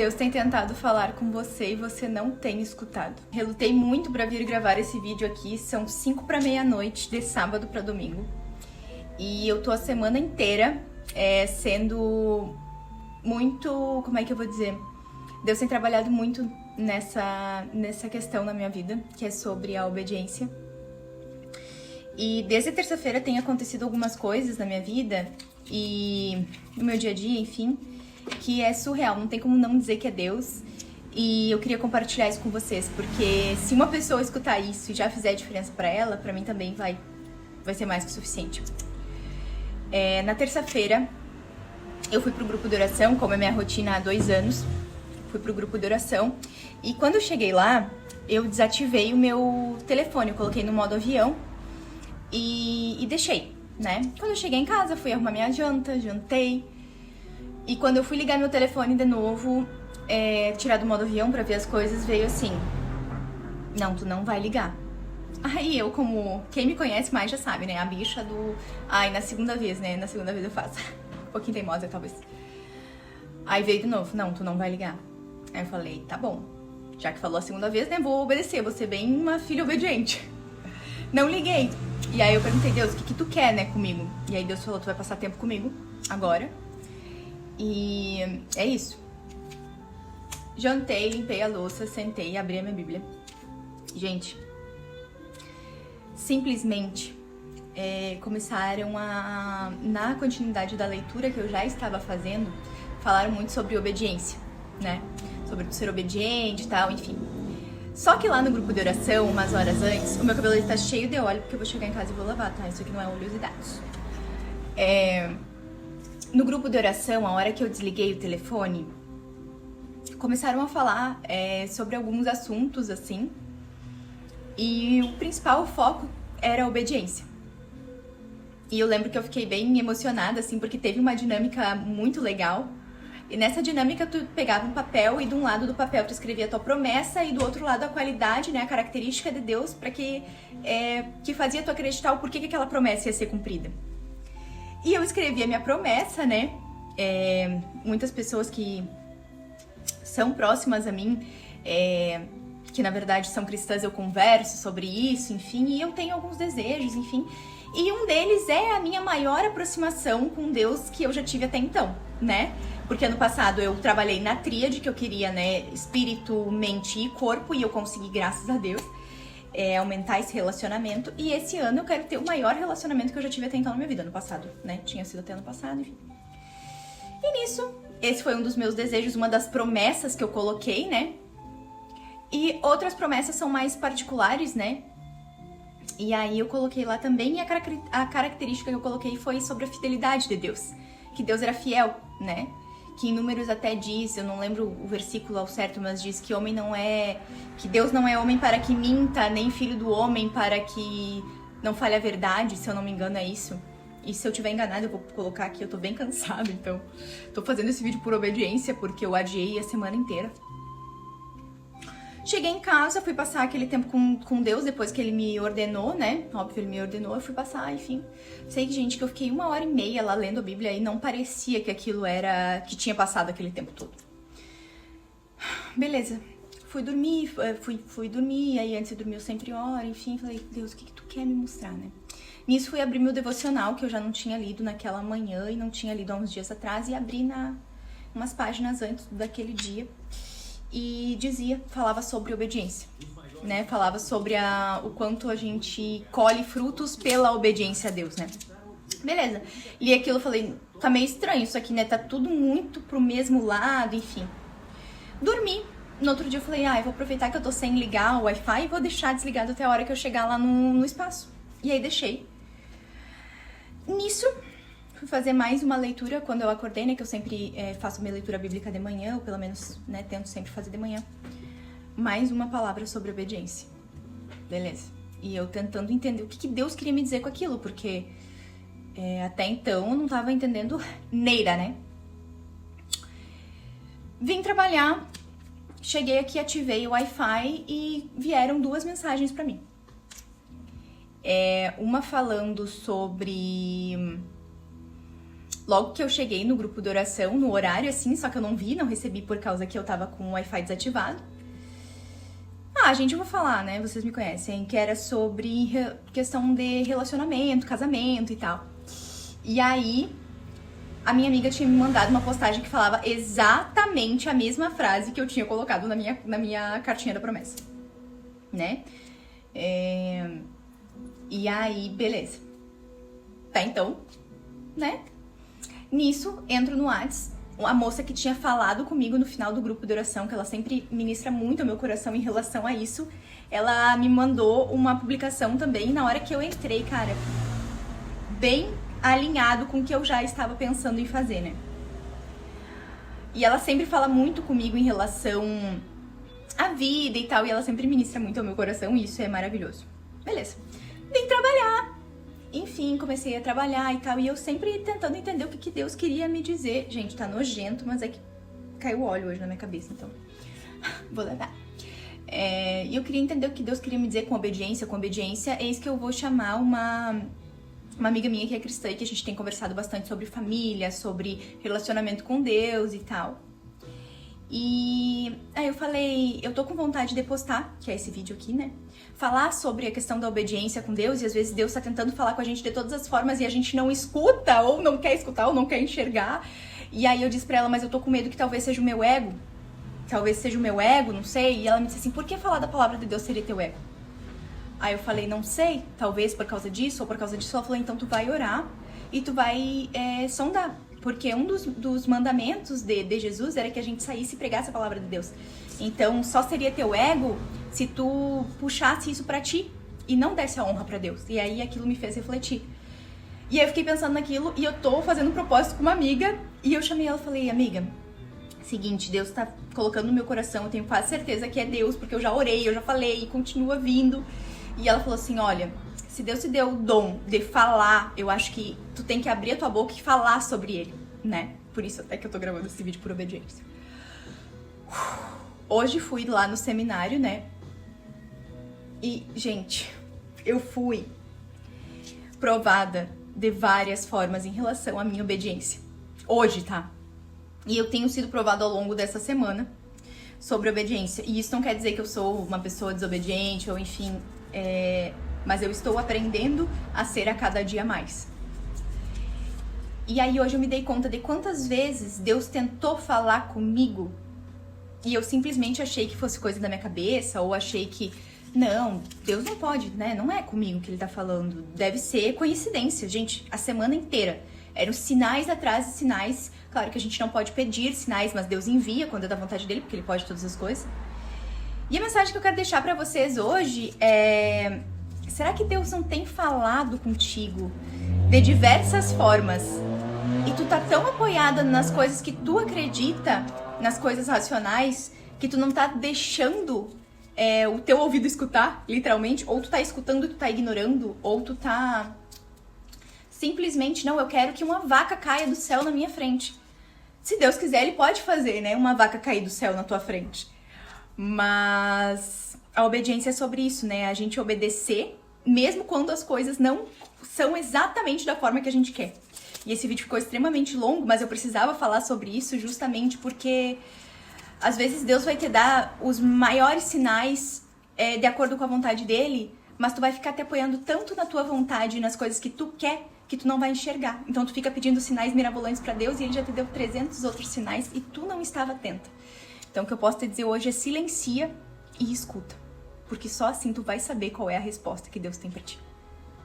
Deus tem tentado falar com você e você não tem escutado. Relutei muito para vir gravar esse vídeo aqui, são 5 para meia-noite de sábado para domingo. E eu tô a semana inteira sendo muito, como é que eu vou dizer? Deus tem trabalhado muito nessa questão na minha vida, que é sobre a obediência. E desde terça-feira tem acontecido algumas coisas na minha vida e no meu dia a dia, enfim, que é surreal, não tem como não dizer que é Deus. E eu queria compartilhar isso com vocês, porque se uma pessoa escutar isso e já fizer diferença pra ela, pra mim também vai ser mais que o suficiente. Na terça-feira, eu fui pro grupo de oração, como é minha rotina há 2 anos. Fui pro grupo de oração e quando eu cheguei lá, eu desativei o meu telefone, eu coloquei no modo avião e deixei, né? Quando eu cheguei em casa, fui arrumar minha janta, jantei. E quando eu fui ligar meu telefone de novo, tirar do modo avião pra ver as coisas, veio assim: não, tu não vai ligar. Aí eu, como quem me conhece mais já sabe, né? A bicha do... Ai, na segunda vez, né? Na segunda vez eu faço. Um pouquinho teimosa, talvez. Aí veio de novo: não, tu não vai ligar. Aí eu falei: tá bom. Já que falou a segunda vez, né? Vou obedecer. Vou ser bem uma filha obediente. Não liguei. E aí eu perguntei: Deus, o que tu quer, né, comigo? E aí Deus falou: tu vai passar tempo comigo agora. E é isso. Jantei, limpei a louça, sentei, abri a minha Bíblia. Gente, simplesmente começaram na continuidade da leitura que eu já estava fazendo, falaram muito sobre obediência, né? Sobre ser obediente e tal, enfim. Só que lá no grupo de oração, umas horas antes, o meu cabelo está cheio de óleo, porque eu vou chegar em casa e vou lavar, tá? Isso aqui não é oleosidade. No grupo de oração, a hora que eu desliguei o telefone, começaram a falar sobre alguns assuntos, assim, e o principal foco era a obediência. E eu lembro que eu fiquei bem emocionada, assim, porque teve uma dinâmica muito legal. E nessa dinâmica, tu pegava um papel e de um lado do papel tu escrevia a tua promessa e do outro lado a qualidade, né, a característica de Deus para que fazia tu acreditar o porquê que aquela promessa ia ser cumprida. E eu escrevi a minha promessa, né? Muitas pessoas que são próximas a mim, que na verdade são cristãs, eu converso sobre isso, enfim, e eu tenho alguns desejos, enfim. E um deles é a minha maior aproximação com Deus que eu já tive até então, né? Porque ano passado eu trabalhei na tríade que eu queria, né? Espírito, mente e corpo, e eu consegui, graças a Deus, aumentar esse relacionamento. E esse ano eu quero ter o maior relacionamento que eu já tive até então na minha vida. Ano passado, né? Tinha sido até ano passado, enfim. E nisso, esse foi um dos meus desejos, uma das promessas que eu coloquei, né? E outras promessas são mais particulares, né? E aí eu coloquei lá também, e a característica que eu coloquei foi sobre a fidelidade de Deus. Que Deus era fiel, né? Que em Números até diz, eu não lembro o versículo ao certo, mas diz que que Deus não é homem para que minta, nem filho do homem para que não fale a verdade, se eu não me engano é isso. E se eu tiver enganado, eu vou colocar aqui, eu tô bem cansada, então tô fazendo esse vídeo por obediência, porque eu adiei a semana inteira. Cheguei em casa, fui passar aquele tempo com Deus, depois que ele me ordenou, né? Óbvio, ele me ordenou, eu fui passar, enfim. Sei, gente, que eu fiquei 1h30 lá lendo a Bíblia e não parecia que aquilo era... que tinha passado aquele tempo todo. Beleza. Fui dormir, aí antes de dormir eu sempre oro, enfim. Falei: Deus, o que tu quer me mostrar, né? Nisso fui abrir meu devocional, que eu já não tinha lido naquela manhã e não tinha lido há uns dias atrás, e abri umas páginas antes daquele dia. E falava sobre obediência, né? Falava sobre o quanto a gente colhe frutos pela obediência a Deus, né? Beleza. Li aquilo e falei: tá meio estranho isso aqui, né? Tá tudo muito pro mesmo lado, enfim. Dormi. No outro dia eu falei: eu vou aproveitar que eu tô sem ligar o Wi-Fi e vou deixar desligado até a hora que eu chegar lá no espaço. E aí deixei. Nisso... fui fazer mais uma leitura quando eu acordei, né? Que eu sempre faço minha leitura bíblica de manhã, ou pelo menos, né, tento sempre fazer de manhã. Mais uma palavra sobre obediência. Beleza. E eu tentando entender o que Deus queria me dizer com aquilo, porque até então eu não tava entendendo neira, né? Vim trabalhar, cheguei aqui, ativei o Wi-Fi e vieram 2 mensagens pra mim. Uma falando sobre logo que eu cheguei no grupo de oração, no horário assim, só que eu não recebi por causa que eu tava com o Wi-Fi desativado. Gente, eu vou falar, né? Vocês me conhecem, que era sobre questão de relacionamento, casamento e tal. E aí, a minha amiga tinha me mandado uma postagem que falava exatamente a mesma frase que eu tinha colocado na minha cartinha da promessa, né? E aí, beleza. Tá, então, né? Nisso, entro no Whats. A moça que tinha falado comigo no final do grupo de oração, que ela sempre ministra muito ao meu coração em relação a isso, ela me mandou uma publicação também na hora que eu entrei, cara, bem alinhado com o que eu já estava pensando em fazer, né? E ela sempre fala muito comigo em relação à vida e tal, e ela sempre ministra muito ao meu coração, e isso é maravilhoso. Beleza. Vim trabalhar. Enfim, comecei a trabalhar e tal, e eu sempre tentando entender o que Deus queria me dizer. Gente, tá nojento, mas é que caiu óleo hoje na minha cabeça, então vou levar. E eu queria entender o que Deus queria me dizer com obediência. Com obediência, eis que eu vou chamar uma amiga minha que é cristã e que a gente tem conversado bastante sobre família, sobre relacionamento com Deus e tal. E aí eu falei, eu tô com vontade de postar, que é esse vídeo aqui, né? Falar sobre a questão da obediência com Deus, e às vezes Deus tá tentando falar com a gente de todas as formas e a gente não escuta, ou não quer escutar, ou não quer enxergar. E aí eu disse pra ela, mas eu tô com medo que talvez seja o meu ego. Talvez seja o meu ego, não sei. E ela me disse assim, por que falar da palavra de Deus seria teu ego? Aí eu falei, não sei, talvez por causa disso ou por causa disso. Ela falou, então tu vai orar e tu vai sondar. Porque um dos mandamentos de Jesus era que a gente saísse e pregasse a palavra de Deus. Então, só seria teu ego se tu puxasse isso pra ti e não desse a honra pra Deus. E aí aquilo me fez refletir. E aí eu fiquei pensando naquilo e eu tô fazendo um propósito com uma amiga. E eu chamei ela e falei, amiga, seguinte, Deus tá colocando no meu coração, eu tenho quase certeza que é Deus, porque eu já orei, eu já falei e continua vindo. E ela falou assim, olha, se Deus te deu o dom de falar, eu acho que tu tem que abrir a tua boca e falar sobre ele, né? Por isso até que eu tô gravando esse vídeo por obediência. Hoje fui lá no seminário, né? E, gente, eu fui provada de várias formas em relação à minha obediência. Hoje, tá? E eu tenho sido provada ao longo dessa semana sobre obediência. E isso não quer dizer que eu sou uma pessoa desobediente ou enfim... Mas eu estou aprendendo a ser a cada dia mais. E aí hoje eu me dei conta de quantas vezes Deus tentou falar comigo e eu simplesmente achei que fosse coisa da minha cabeça, ou achei que, não, Deus não pode, né? Não é comigo que ele tá falando. Deve ser coincidência. Gente, a semana inteira eram sinais atrás de sinais. Claro que a gente não pode pedir sinais, mas Deus envia quando é da vontade dele, porque ele pode todas as coisas. E a mensagem que eu quero deixar pra vocês hoje é... Será que Deus não tem falado contigo de diversas formas? E tu tá tão apoiada nas coisas que tu acredita, nas coisas racionais, que tu não tá deixando o teu ouvido escutar, literalmente? Ou tu tá escutando e tu tá ignorando? Ou tu tá... Simplesmente, não, eu quero que uma vaca caia do céu na minha frente. Se Deus quiser, ele pode fazer, né? Uma vaca cair do céu na tua frente. Mas a obediência é sobre isso, né? A gente obedecer, mesmo quando as coisas não são exatamente da forma que a gente quer. E esse vídeo ficou extremamente longo, mas eu precisava falar sobre isso justamente porque às vezes Deus vai te dar os maiores sinais de acordo com a vontade dele, mas tu vai ficar te apoiando tanto na tua vontade e nas coisas que tu quer, que tu não vai enxergar. Então tu fica pedindo sinais mirabolantes pra Deus e ele já te deu 300 outros sinais e tu não estava atenta. Então o que eu posso te dizer hoje é silencia e escuta. Porque só assim tu vai saber qual é a resposta que Deus tem pra ti.